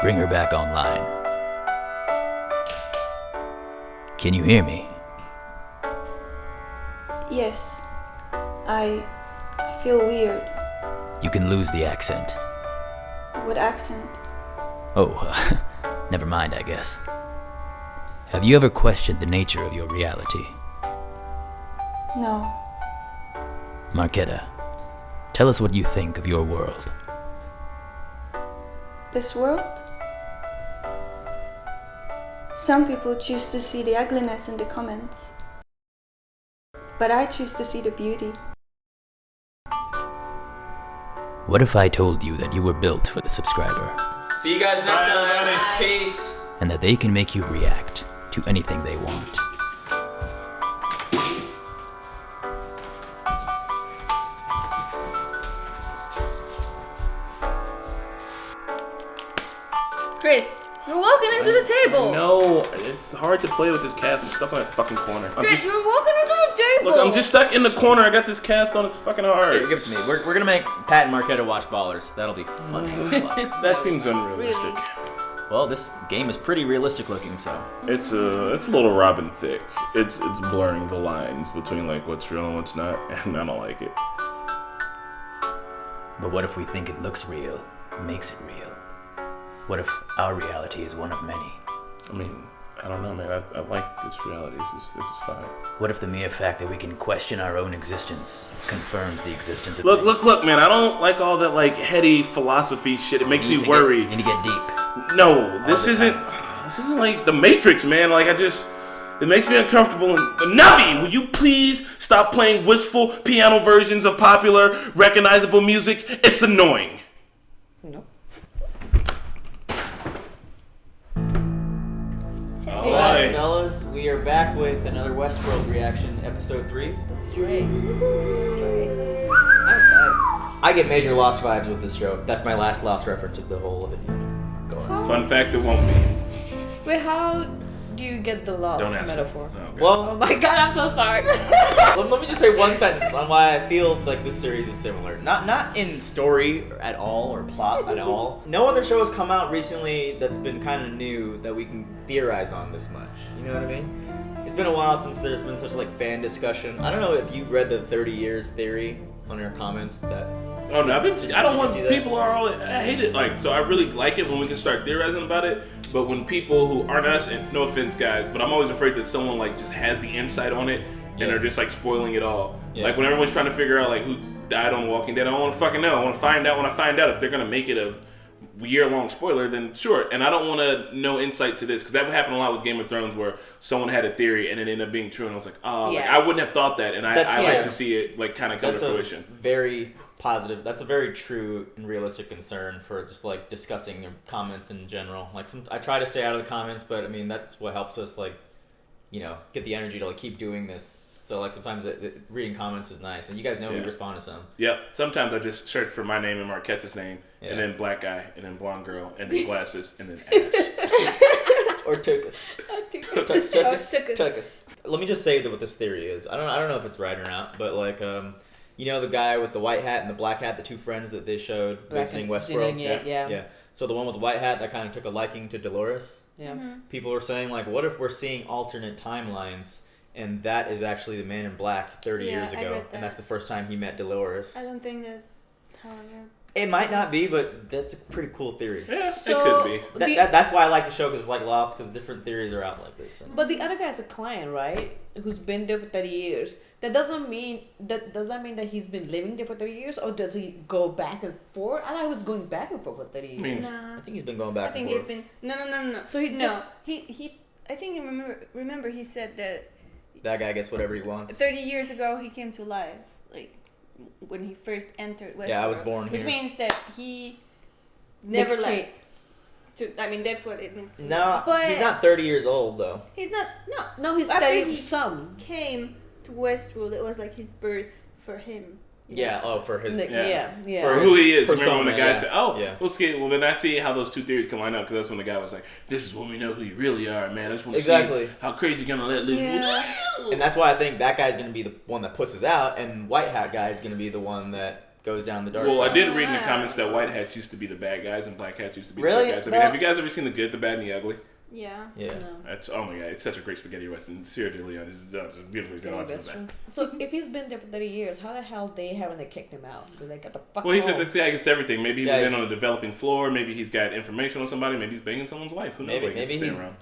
Bring her back online. Can you hear me? Yes. I feel weird. You can lose the accent. What accent? Oh, never mind, I guess. Have you ever questioned the nature of your reality? No. Marquetta, tell us what you think of your world. This world? Some people choose to see the ugliness in the comments. But I choose to see the beauty. What if I told you that you were built for the subscriber, See you guys next time. everybody. Peace. and that they can make you react to anything they want? Chris, you're walking into the table. No, it's hard to play with this cast. I'm stuck on that fucking corner. Chris, you're walking into the table. Look, I'm just stuck in the corner. I got this cast on. It's fucking Here, hard. give it to me. We're gonna make Pat and Marquetta watch Ballers. That'll be funny as fuck. That seems unrealistic. Really? Well, this game is pretty realistic looking, so. It's a little Robin thick. It's blurring the lines between like what's real and what's not, and I don't like it. But what if we think it looks real, makes it real? What if our reality is one of many? I mean, I don't know, man. I like this reality. This is fine. What if the mere fact that we can question our own existence confirms the existence of Look, man. I don't like all that like heady philosophy shit. It makes me worry. You need to get deep. No, this the isn't. This isn't like the Matrix, man. Like it makes me uncomfortable. And Navi, will you please stop playing wistful piano versions of popular, recognizable music? It's annoying. Nope. Alright, fellas, we are back with another Westworld reaction, episode 3. The Stray. The Stray. I'm excited. I get major Lost vibes with this show. That's my last Lost reference of the whole of it. Go on. Fun fact: it won't be. Wait, how do you get the lost Don't ask. metaphor? Oh, okay. Oh Well, my god, I'm so sorry. let me just say one sentence on why I feel like this series is similar. Not in story at all or plot at all. No other show has come out recently that's been kind of new that we can theorize on this much. You know what I mean? It's been a while since there's been such like fan discussion. I don't know if you read the 30 years theory on your comments that. Oh no, I don't Did want you see that? people are all. I hate it. Like, so I really like it when we can start theorizing about it. But when people who aren't us, and no offense, guys, but I'm always afraid that someone like just has the insight on it and Yeah. they're just like spoiling it all. Yeah. Like when everyone's trying to figure out like who died on Walking Dead, I don't want to fucking know. I want to find out when I find out. If they're gonna make it a year-long spoiler, then sure. And I don't want to know insight to this because that would happen a lot with Game of Thrones, where someone had a theory and it ended up being true, and I was like, oh, like, Yeah. I wouldn't have thought that, and I That's like true. to see it like kind of come That's to a fruition. very positive. That's a very true and realistic concern for just like discussing your comments in general. Like I try to stay out of the comments, but I mean that's what helps us like, get the energy to like keep doing this. So like sometimes reading comments is nice, and you guys know we Yeah. respond to some. Yep. Sometimes I just search for my name and Marquetta's name, Yeah. and then black guy, and then blonde girl, and then glasses, and then ass. Or took us. Took us. Let me just say that what this theory is. I don't know if it's right or not, but like the guy with the white hat and the black hat, the two friends that they showed visiting Westworld. Yeah. So the one with the white hat that kind of took a liking to Dolores. Yeah. People were saying like, what if we're seeing alternate timelines? And that is actually the Man in Black 30 Yeah, years I ago, read that. and that's the first time he met Dolores. I don't think that's how It might not be, but that's a pretty cool theory. Yeah, So, it could be. That's why I like the show, because it's like Lost, because different theories are out like this. And But the other guy's a client, right? Who's been there for 30 years. Does that mean that he's been living there for 30 years, or does he go back and forth? I thought he was going back and forth for 30 years. I mean, Nah. I think he's been going back I think and he's forth. been no. So he no. just- he I think you remember he said that That guy gets whatever he wants. 30 years ago he came to life, like when he first entered Westworld. Yeah, I was born which here. means that he never Like, left. I mean that's what it means to me. No, But- he's not 30 years old, though. He's not. No, he's After 30 he- some. Came to Westworld. It was like his birth for him. you Yeah, know? for his... Like, Yeah. yeah. for For who he is. persona, Remember when the guy yeah. said, "Oh, Yeah. let's get." Well, then I see how those two theories can line up, because that's when the guy was like, "This is when we know who you really are, man. I just want to Exactly. see how crazy you're gonna let loose." Yeah. And that's why I think that guy's going to be the one that pusses out, and White Hat guy is going to be the one that goes down the dark. Well, I path. did read in the comments that white hats used to be the bad guys and black hats used to be Really? the good guys. I mean, have you guys ever seen The Good, the Bad, and the Ugly? Yeah. Yeah. No. That's oh my god, it's such a great spaghetti western. Sergio Leone is a beautiful Very watch best that. friend. So if he's been there for 30 years, how the hell they haven't like kicked him out? They like got the fuck. Well, he said home. that's against everything. Maybe he Yeah, was in he's- on a developing floor. Maybe he's got information on somebody. Maybe he's banging someone's wife. Who knows? Maybe why he gets to maybe stay around.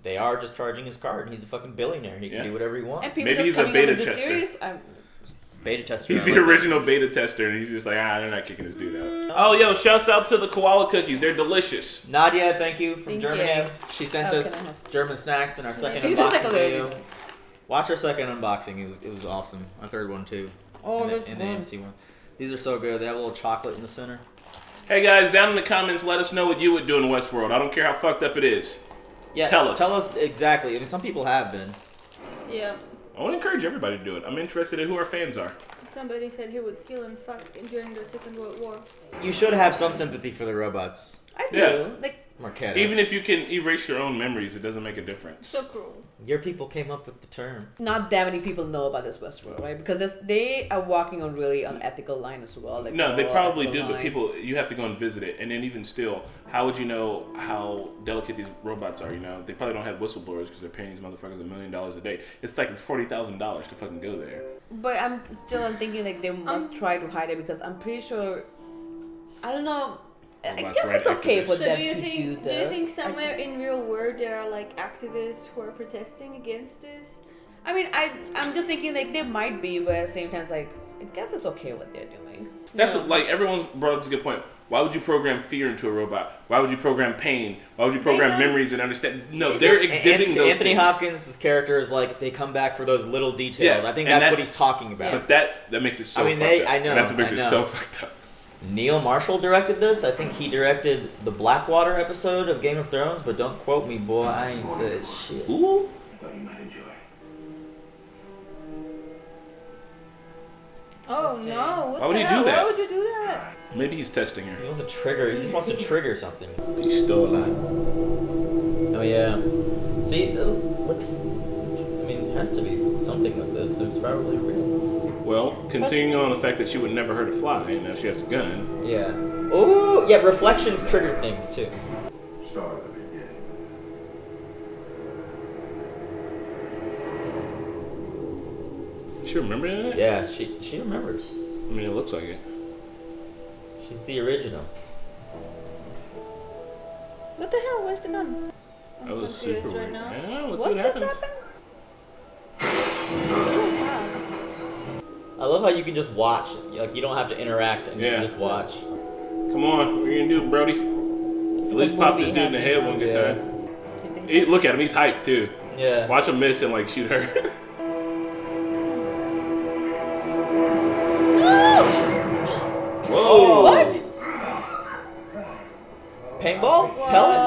they are just charging his card, and he's a fucking billionaire. He can Yeah. do whatever he wants. And people Maybe just he's a coming up beta with the tester. theories, Beta tester. He's I the like original beta tester, and he's just like, they're not kicking this dude out. Oh, yo, shouts out to the koala cookies. They're delicious. that. Nadia, thank you from Thank Germany. you. She sent Oh, us can I have- German snacks in our second It's just like unboxing a little video. bit. Watch our second unboxing. It was awesome. Our third one too. Oh, and the, that's and the fun. AMC one. These are so good. They have a little chocolate in the center. Hey, guys, down in the comments, let us know what you would do in Westworld. I don't care how fucked up it is. Yeah, Tell us. Tell us exactly. I mean, some people have been. Yeah. I want to encourage everybody to do it. I'm interested in who our fans are. Somebody said he would kill and fuck during the Second World War. You should have some sympathy for the robots. I do. Yeah. Like, Marquetta. Even if you can erase your own memories, it doesn't make a difference. So cruel. Your people came up with the term. not that many people know about this Westworld, right? Because they are walking on really unethical line as well. Like No, they moral, probably do, ethical but line. people, you have to go and visit it. And then even still, how would you know how delicate these robots are, you know? They probably don't have whistleblowers because they're paying these motherfuckers $1 million a day. It's like it's $40,000 to fucking go there. But I'm thinking like they must try to hide it because I'm pretty sure. I don't know. I Robots guess right it's okay activists. for So them do you to think? do Do this. you think I somewhere just- in real world there are like activists who are protesting against this? I mean, I'm just thinking like there might be, but at the same time, it's like I guess it's okay what they're doing. That's Yeah. like everyone's brought up a good point. Why would you program fear into a robot? Why would you program pain? Why would you program don't- memories and understand? No, It they're just- exhibiting those Anthony things. Hopkins' character is like they come back for those little details. Yeah, I think and that's what that's- he's talking about. But that makes it so I mean, fucked up. I know, And that's what makes I it know. so fucked up. Neil Marshall directed this. I think he directed the Blackwater episode of Game of Thrones, but don't quote me, boy. I ain't said shit. Ooh. I thought you might enjoy. Oh no! What Why would the he hell? do that? Why would you do that? Maybe he's testing her. He wants to trigger. He just wants to trigger something. He's still alive. Oh yeah. See, it looks. I mean, it has to be something with this. It's probably real. Well, continuing on the fact that she would never hurt a fly, and now she has a gun. Yeah. Oh yeah. Reflections trigger things too. Start at the beginning. She remember that? Yeah. She remembers. I mean, it looks like it. She's the original. What the hell? Where's the gun? I'm That was confused super right weird. now. Yeah, let's What see what just happens. happened? I love how you can just watch. Like you don't have to interact, and you Yeah. can just watch. Come on, what are you gonna do, Brody? It's At like least a pop this movie dude in the head happening. one good Yeah. time. You think He, look at him, he's hyped too. Yeah. Watch him miss and like shoot her. Whoa! What? Paintball? Pellet?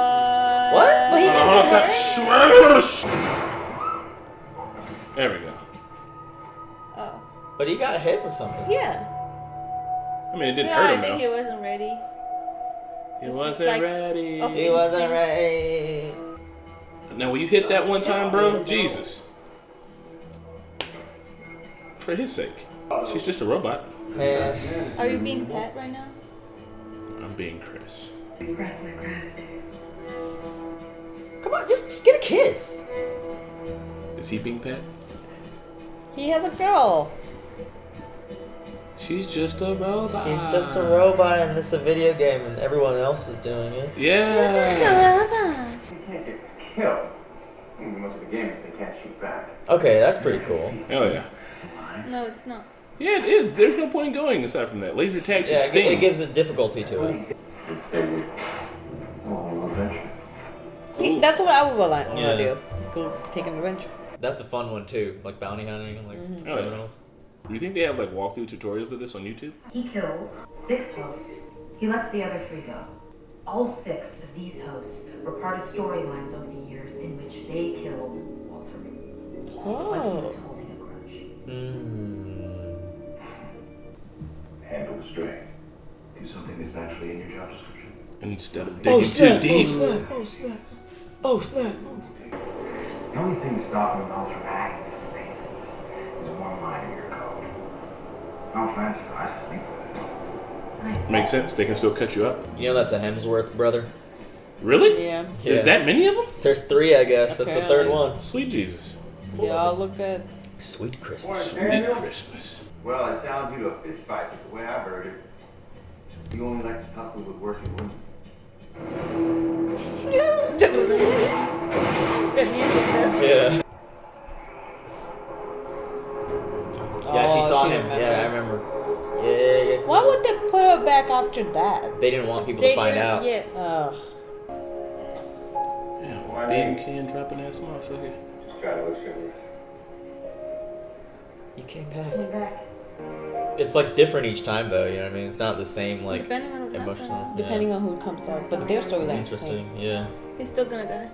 What? But he got Oh, the God. head? Smash! There we go. Oh. But he got hit with something. Yeah. I mean, it didn't Yeah, hurt I him think though. he wasn't ready. He it's wasn't just like- ready. Oh, He wasn't ready. Now, when you hit that one time, bro, Jesus. For his sake. She's just a robot. Man. Are you being pet right now? I'm being Chris. Express my gratitude. Come on, just get a kiss. Is he being pet? He has a girl. She's just a robot. He's just a robot and it's a video game and everyone else is doing it. Yeah. You can't get killed. I mean, most of the game is they can't shoot back. Okay, that's pretty cool. Oh, yeah. No, it's not. Yeah, it is. There's no point in going aside from that. Laser tag should Yeah, sting. it gives a difficulty to it. Let's say we all adventure. See, Ooh. that's what I would want Yeah. to do. Go take an adventure. That's a fun one too, like bounty hunting and like Oh, yeah. criminals. Do you think they have like walkthrough tutorials of this on YouTube? He kills 6 hosts. He lets the other 3 go. All 6 of these hosts were part of storylines over the years in which they killed Walter. It's like he was holding a grudge. Handle the strain. Do something that's actually in your job description. Instead of digging too deep. Oh snap! Oh snap! The only thing stopping those from hacking this to pieces is one line in your code. No offense, but I sleep with this. Makes sense. They can still cut you up. You know that's a Hemsworth brother. Really? Yeah. There's that many of them? There's 3, I guess. That's the third Apparently. one. Sweet Jesus. They all look good. Sweet Christmas. Sweet Christmas. Well, I challenge you to a fist fight, the way I heard it. You only like to tussle with working women. Yeah. Yeah, she Oh, saw she him. remembered. Yeah, I remember. Yeah. Why would they put her back after that? They didn't want people to find out. Yes. Ugh. Yeah, bean can dropping ass motherfucker. Just try to look chivalrous. You came back. It's like different each time, though. You know what I mean? It's not the same, like, Depending on what emotional. happens. Depending on who comes out, but their It's storyline's the interesting. same. Yeah. He's still gonna die.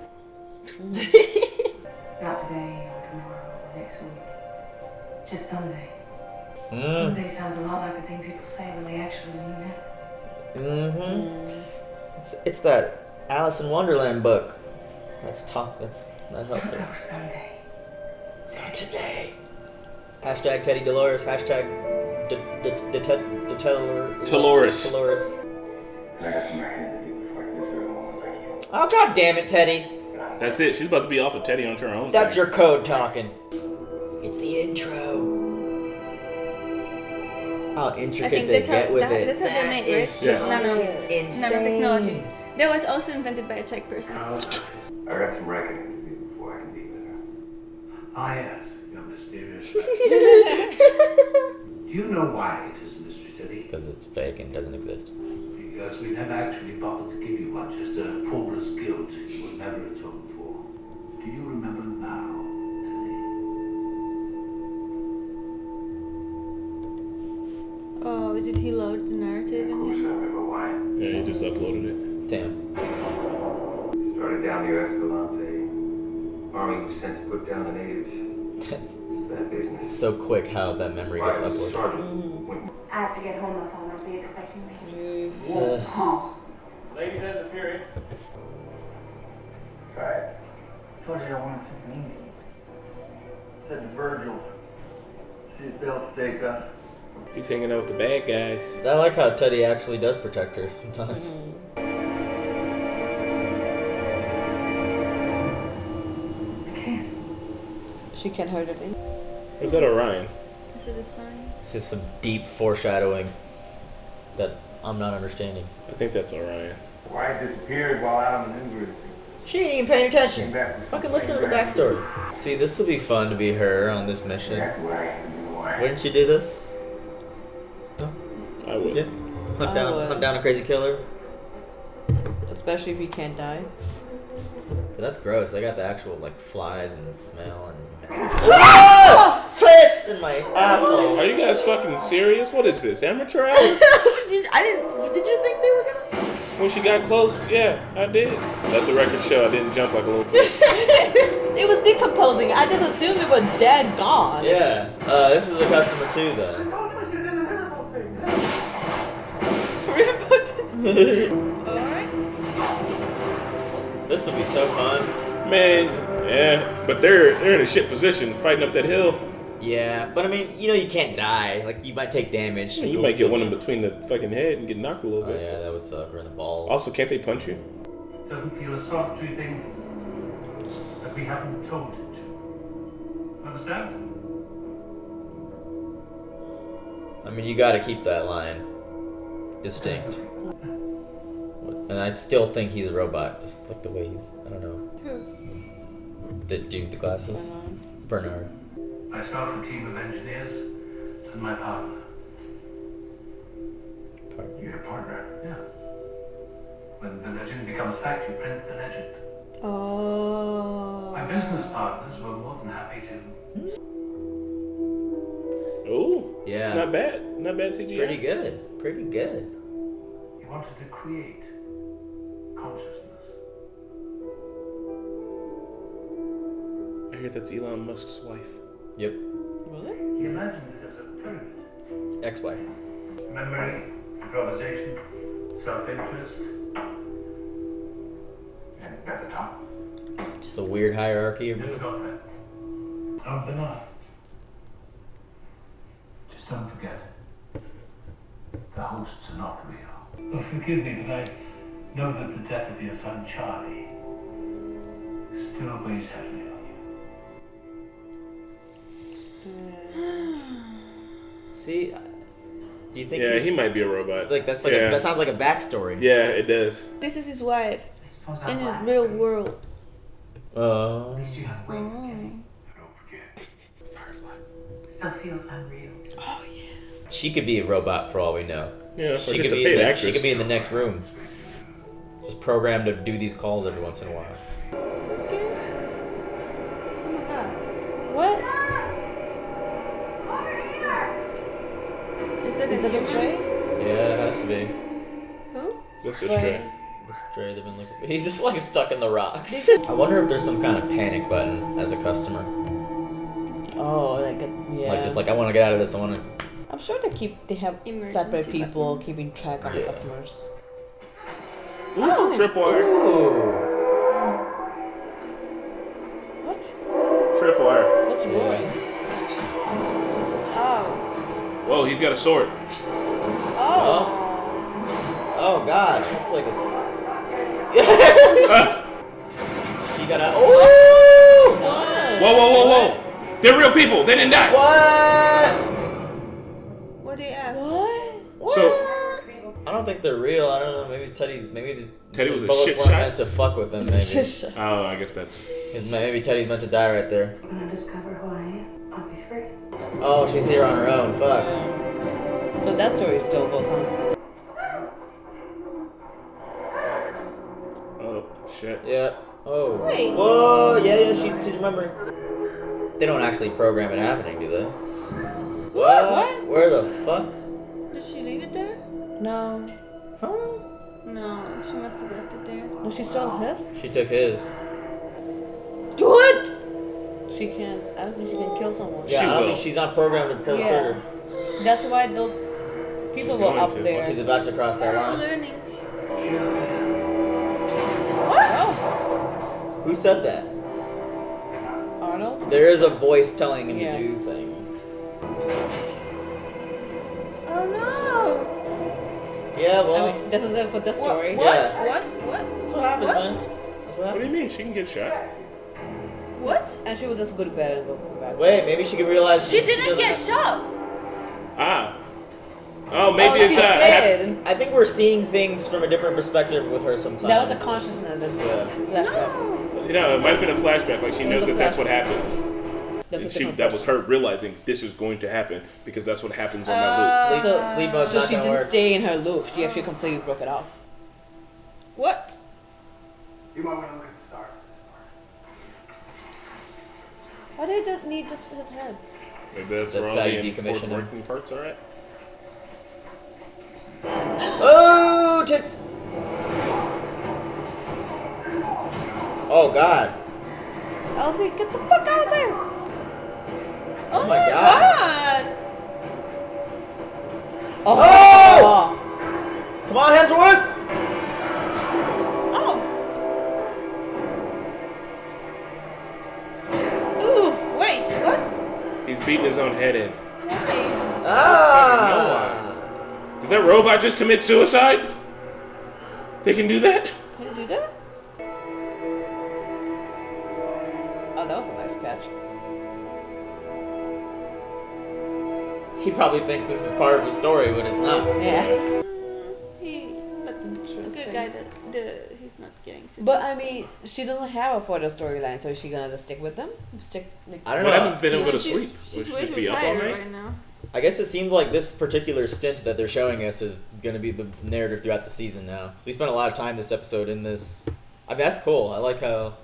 Not today or tomorrow or next week. Just someday. Mm. Someday sounds a lot like the thing people say when they actually mean it. Mm-hmm. It's that Alice in Wonderland book. That's up there. Oh, someday. It's not today. Hashtag Teddy Dolores. Hashtag Dolores. Dolores. I got some writing to do before I can deserve a woman like you. Oh, god damn it, Teddy. That's it. She's about to be off of Teddy onto her own. That's thing. your code talking. It's the intro. How I intricate think they that's get how with that's it. how they're made, is right? Yeah. insane. Nanotechnology. That was also invented by a Czech person. I got some reckoning to do before I can be with her. Ah, yes, your mysterious. Do you know why it is a mystery, Teddy? Because it's fake and doesn't exist. Because we never actually bothered to give you one, just a formless guilt you would never atone for. Do you remember now, Oh, did he load the narrative Of in course I here? remember why. Yeah, he just uploaded it. Damn. Started down near Escalante. Army was sent to put down the natives. That's Bad business. so quick how that memory gets Why was a uploaded. sergeant? Went I have to get home. My phone will be expecting me. Uh, Oh. Ladies and the period. Right. Told you I wanted something easy. Said to Virgil's. See if they'll stake us. He's hanging out with the bad guys. I like how Teddy actually does protect her sometimes. I can't. She can't hurt it. Was that Orion? Is it a sign? It's just some deep foreshadowing that I'm not understanding. I think that's Orion. Why disappeared while out on an injury? She ain't even paying attention. Came back with Fucking some listen to the things backstory. See, this will be fun to be her on this mission. Exactly what I had to do. Why? Wouldn't you do this? I would. Yeah. Hunt down a crazy killer. Especially if you can't die. But that's gross. They got the actual like flies and smell and oh! Slits in my asshole. Are you guys fucking serious? What is this? Amateur hour? Did you think they were gonna? When she got close, yeah, I did. Let the record show I didn't jump like a little bitch. It was decomposing. I just assumed it was dead, gone. Yeah. This is a customer too, though. Alright. This will be so fun. Man, yeah, but they're in a shit position fighting up that hill. Yeah, but I mean, you can't die. Like, you might take damage. You might get one in between the fucking head and get knocked a little Oh bit. yeah, that would suck. Or in the balls. Also, can't they punch you? Doesn't feel a solitary thing that we haven't told it to. Understand? I mean, you gotta keep that line distinct. And I still think he's a robot, just like the way he's. I don't know. Who? The dude with the glasses, Bernard. Myself, a team of engineers, and my partner. You're a partner. Yeah. When the legend becomes fact, you print the legend. Oh. My business partners were more than happy to. Oh, Yeah. it's not bad. Not bad CGI. Pretty good. Pretty good. He wanted to create consciousness. I hear that's Elon Musk's wife. Yep. Really? He imagined it as a pyramid. Ex-wife. Memory, improvisation, self-interest. And at the top? Just a weird hierarchy of Never needs. got that. Don't deny. Just don't forget. The hosts are not real. Oh, forgive me, but I know that the death of your son Charlie still weighs heavily on you. See, do you think? Yeah, he might be a robot. Like that's like that sounds like a backstory. Yeah, it does. This is his wife I suppose in I'm his glad. real world. At least you have a way of forgetting. Don't forget. Firefly. Still feels unreal. She could be a robot for all we know. Yeah, or She just could a be. paid She actress. could be in the next room. Just programmed to do these calls every once in a while. Who's scared? Oh my god. What? Is that Is that a stray? Yeah, it has to be. Who? That's a Stray. stray. The stray they've been looking for. He's just like stuck in the rocks. I wonder if there's some kind of panic button as a customer. Oh, like yeah. Like just like I want to get out of this. I want to. I'm sure they have Emergency separate people button. keeping track of the customers. Ooh, tripwire. What? Tripwire. What's wrong? Oh. Whoa, he's got a sword. Oh. Oh God, that's like a. You gotta. Oh. Whoa, whoa, whoa, whoa! They're real people. They didn't die. What? What do you have? What? So I don't think they're real. I don't know. Maybe Teddy. Maybe Teddy was those a bullets shit weren't shot? meant to fuck with him. Maybe. oh, I guess that's. 'Cause maybe Teddy's meant to die right there. When I discover who I am, I'll be free. Oh, she's here on her own. Fuck. So that story still goes on. Oh shit. Yeah. Oh. Wait. Whoa. Yeah. She's remembering. They don't actually program it happening, do they? What? Where the fuck? Did she leave it there? No. Huh? No, she must have left it there. No, she stole his. She took his. What? She can. I don't think she can kill someone. Yeah, I don't will. think she's not programmed to pull Yeah. trigger. That's why those people She's were going up to. there. She's about to cross that She's line. learning. Who said that? Arnold? There is a voice telling him Yeah. to do things. Oh no! Yeah, well, I mean, this is it for the story. What? Yeah. What? that's what happens, What? man. That's what What do you happens. mean? She can get shot. What? And she would just go to bed and go back. Wait, maybe she can realize She didn't doesn't get have- shot. Ah. Oh, maybe she it's did. I think we're seeing things from a different perspective with her sometimes. That was a consciousness that left her. You know, it might have been a flashback. Like she It knows was a that that's what flashback. happens. That's a And different that was person. her realizing this is going to happen because that's what happens on my loop. So, Sleep mode's so not she gonna didn't work. stay in her loop. She actually completely broke it off. What? You might want to look at the stars. Why did they need just his head? Maybe that's That's where all how the you decommission important them. working parts are at. Oh, tits! Oh God! Elsie, get the fuck out of there! Oh my God! Oh! Come on, Hemsworth! Oh. Ooh, wait, what? He's beating his own head in. Ah! Did that robot just commit suicide? They can do that? How did you do that? Oh, that was a nice catch. He probably thinks this is part of the story, but it's not. Yeah. But the good guy, he's not getting sick. But I mean, she doesn't have a further storyline, so is she gonna just stick with them? Stick like I don't What know. happens if they don't go to sleep? Will She's she way just too be up all tired night? right now. I guess it seems like this particular stint that they're showing us is going to be the narrative throughout the season now. So we spent a lot of time this episode in this. I mean, that's cool. I like how.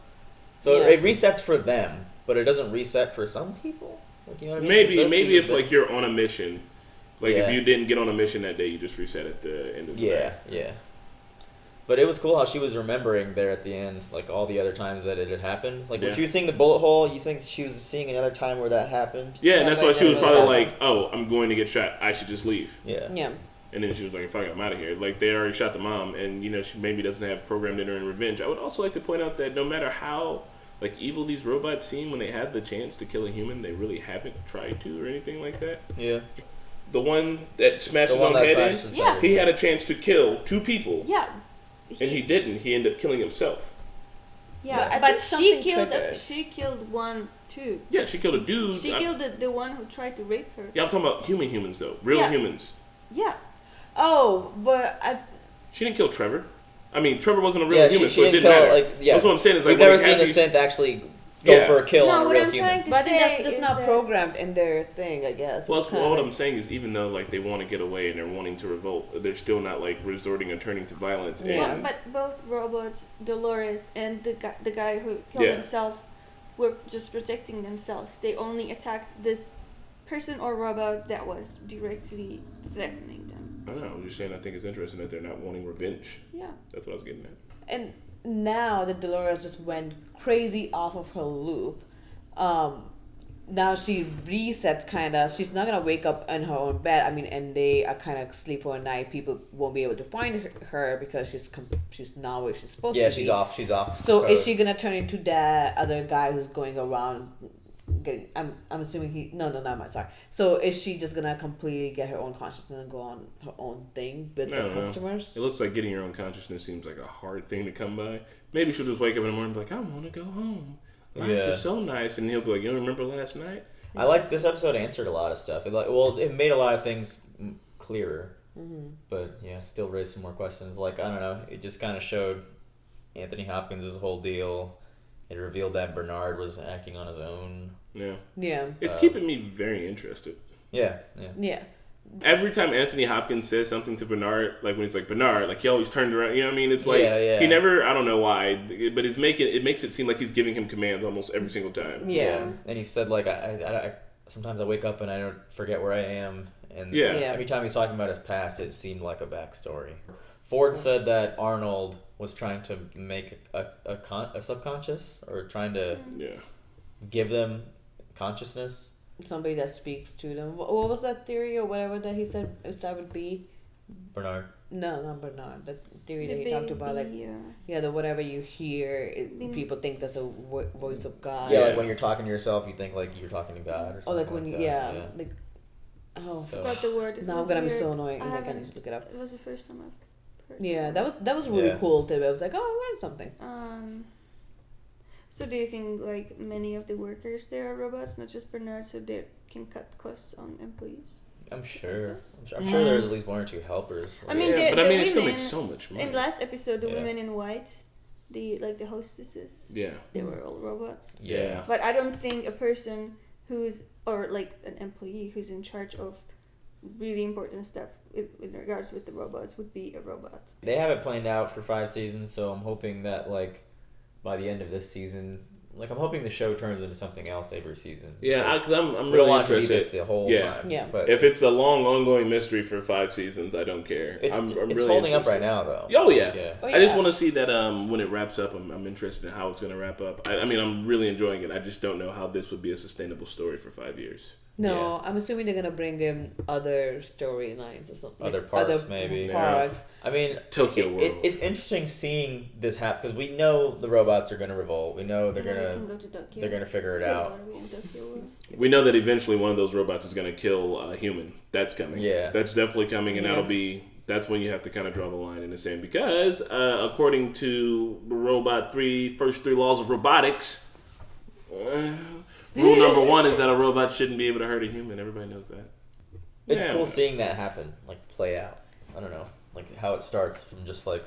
So Yeah. it resets for them, but it doesn't reset for some people. Like, you know what I mean? 'Cause Maybe those maybe two if have like you're on a mission, like Yeah. if you didn't get on a mission that day, you just reset at the end of the day. Yeah. But it was cool how she was remembering there at the end, like all the other times that it had happened. Like when Yeah. she was seeing the bullet hole, you think she was seeing another time where that happened? Yeah, and Yeah, that's but why it she was never probably happened. like, "Oh, I'm going to get shot. I should just leave." Yeah. yeah. And then she was like, "Fuck it, I'm out of here." Like they already shot the mom, and you know she maybe doesn't have programmed in her in revenge. I would also like to point out that no matter how like evil these robots seem when they have the chance to kill a human, they really haven't tried to or anything like that. Yeah. the one that smashed The his one own that head smashed in, his head in. he had a chance to kill 2 people, Yeah. and he didn't. He ended up killing himself. Yeah, I but think something triggered. she killed one too. Yeah, she killed a dude. She killed the one who tried to rape her. Yeah, I'm talking about humans though, real Yeah. humans. Yeah. Oh, but She didn't kill Trevor. I mean, Trevor wasn't a real Yeah, human, she so it didn't didn't kill, matter. like, yeah. That's what I'm saying. Is like We've never when seen a Kathy- synth actually go Yeah. for a kill No, on a what real I'm human. trying to but I think say that's just is not that- programmed in their thing, I guess. Well, It's that's what kinda- I'm saying is, even though like they want to get away and they're wanting to revolt, they're still not like resorting or turning to violence. Yeah. And But both robots, Dolores and the guy who killed Yeah. himself, were just protecting themselves. They only attacked the person or robot that was directly threatening them. I don't know. I'm just saying. I think it's interesting that they're not wanting revenge. Yeah. That's what I was getting at. And now that Dolores just went crazy off of her loop, now she resets kind of. She's not gonna wake up in her own bed. I mean, and they are kind of sleep for a night. People won't be able to find her because she's not where she's supposed Yeah, to be. she's off. She's off. So is she gonna turn into that other guy who's going around? Getting, I'm assuming he not my sorry. So is she just gonna completely get her own consciousness and go on her own thing with I the don't know. customers? It looks like getting your own consciousness seems like a hard thing to come by. Maybe she'll just wake up in the morning and be like, I want to go home. Life Yeah. is so nice. And he'll be like, you don't remember last night? I like this episode answered a lot of stuff. It made a lot of things clearer. Mm-hmm. But yeah, still raised some more questions. Like, I don't know, it just kind of showed Anthony Hopkins' whole deal. It revealed that Bernard was acting on his own. Yeah. Yeah. It's keeping me very interested. Yeah. Yeah. Every time Anthony Hopkins says something to Bernard, like when he's like, Bernard, like he always turns around, you know what I mean? It's like, he never, I don't know why, but it makes it seem like he's giving him commands almost every single time. Yeah. And he said, like, I sometimes I wake up and I don't forget where I am. And Yeah. every time he's talking about his past, it seemed like a backstory. Ford said that Arnold was trying to make a subconscious, or trying to give them consciousness. Somebody that speaks to them. What was that theory or whatever that he said it would be? Bernard. No, not Bernard. The theory The that he talked about, like, baby, the whatever you hear, people think that's a voice of God. Yeah, like when you're talking to yourself, you think like you're talking to God or something. Oh, like when like you, that. like, oh, So- Forgot the word. It now I'm was gonna be weird. so annoying. I Like, I haven't- need to look it up. It was the first time I've heard. Yeah, that was really Yeah. cool too. I was like, oh, I learned something. So do you think like many of the workers there are robots, not just Bernard, so they can cut costs on employees? I'm sure there's at least one or two helpers. I mean, Yeah, the, but I the mean, it still women- makes so much money. In last episode, the Yeah. women in white, the hostesses, Yeah. they were all robots. Yeah. But I don't think a person who's, or like an employee who's in charge of really important stuff with regards with the robots would be a robot. They have it planned out for 5 seasons, so I'm hoping that like by the end of this season, like I'm hoping the show turns into something else every season. Yeah, because I'm we really don't want it to be interested. this the whole time. Yeah. But If it's a long, ongoing mystery for 5 seasons, I don't care. it's I'm it's really holding up interested. right now though. Oh yeah. Yeah. Oh, I just yeah. want to see that when it wraps up. I'm interested in how it's going to wrap up. I mean, I'm really enjoying it. I just don't know how this would be a sustainable story for 5 years. No, I'm assuming they're gonna bring in other storylines or something. Other parks, maybe. Parks. I mean, Tokyo World. It's interesting seeing this happen because we know the robots are gonna revolt. We know they're Then we gonna can go to Tokyo. they're gonna figure it Yeah, out. are we in Tokyo World? We know that eventually one of those robots is going to kill a human. That's coming. Yeah. That's definitely coming, and that's when you have to kind of draw the line in the sand because according to Robot 3, first 3 laws of robotics, rule number 1 is that a robot shouldn't be able to hurt a human. Everybody knows that. It's Yeah. cool seeing that happen, like play out. I don't know, like how it starts from just like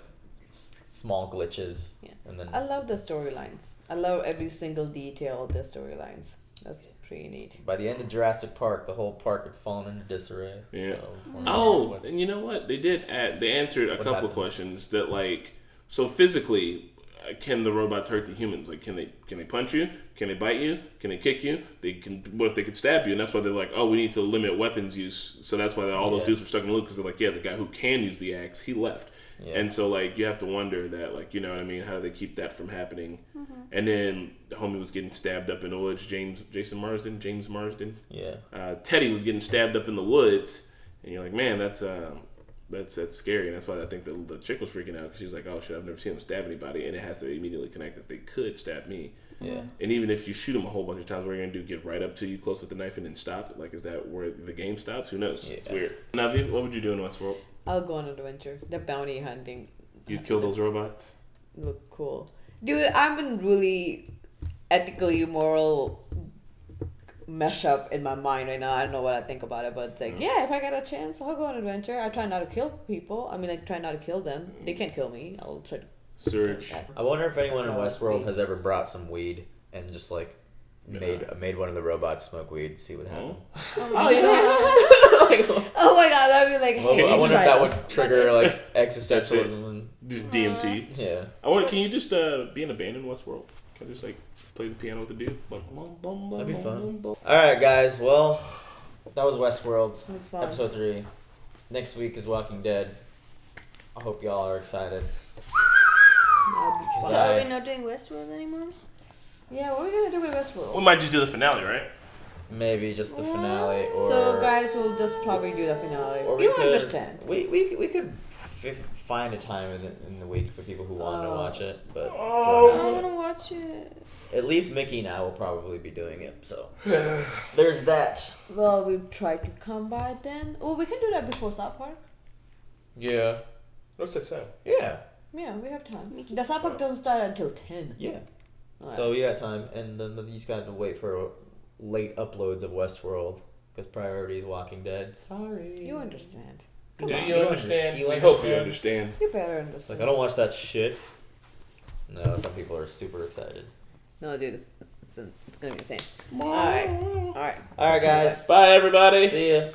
small glitches, and then I love the storylines. I love every single detail of the storylines. That's pretty neat. by the end of Jurassic Park, the whole park had fallen into disarray. Yeah. So, And you know what? They did they answered a What couple happened? questions that like, so physically, can the robots hurt the humans? Like, can they punch you? Can they bite you? Can they kick you? What if they could stab you? And that's why they're like, oh, we need to limit weapons use. So that's why all those dudes were stuck in the loop because they're like, yeah, the guy who can use the axe, he left. Yeah. And so like you have to wonder that, like, you know what I mean? How do they keep that from happening? And then the homie was getting stabbed up in the woods. James Marsden. Yeah. Teddy was getting stabbed up in the woods, and you're like, man, that's That's scary, and that's why I think the chick was freaking out because she's like, "Oh shit, I've never seen him stab anybody," and it has to immediately connect that they could stab me. Yeah. And even if you shoot them a whole bunch of times, what are you gonna do? Get right up to you, close with the knife, and then stop? Like, is that where the game stops? Who knows? Yeah. It's weird. Navi, what would you do in Westworld? I'll go on an adventure. The bounty hunting. You'd kill those robots? Look cool. Dude, I'm in really ethically moral mesh up in my mind right now. I don't know what I think about it, but it's like, yeah, if I get a chance, I'll go on an adventure. I try not to kill people. I mean, I try not to kill them. They can't kill me. I'll try to. Surge. I wonder if anyone in That's Westworld weed. has ever brought some weed and just like made one of the robots smoke weed. See what happens. Oh yes. Oh my god, that'd be like. Hey, I wonder if try that this. would trigger like existentialism and Just DMT. yeah. I wonder, can you just be in a band in Westworld? Can I just like play the piano with the dude? That'd be fun. All right, guys. Well, that was Westworld, It was fun. episode 3. Next week is Walking Dead. I hope y'all are excited. That'd be fun. So are we not doing Westworld anymore? Yeah, what are we gonna do with Westworld? We might just do the finale, right? Maybe just the finale, or So guys, we'll just probably do the finale. or You could, understand? We could find a time in the week for people who want to Oh. watch it, but I don't want to watch it. at least Mickey and I will probably be doing it. So there's that. Well, we try to come by then. Oh, we can do that before South Park. Yeah. What's that sound? Yeah. Yeah, we have time. The South Park doesn't start until 10. Yeah. Alright. So you got time, and then you just got to wait for late uploads of Westworld because priority is Walking Dead. Sorry. You understand. Do Come on. you understand? You We hope you understand? understand. You better It's understand. like I don't watch that shit. No, some people are super excited. No, dude, it's gonna be insane. Alright. All right, guys. Bye, everybody. See ya.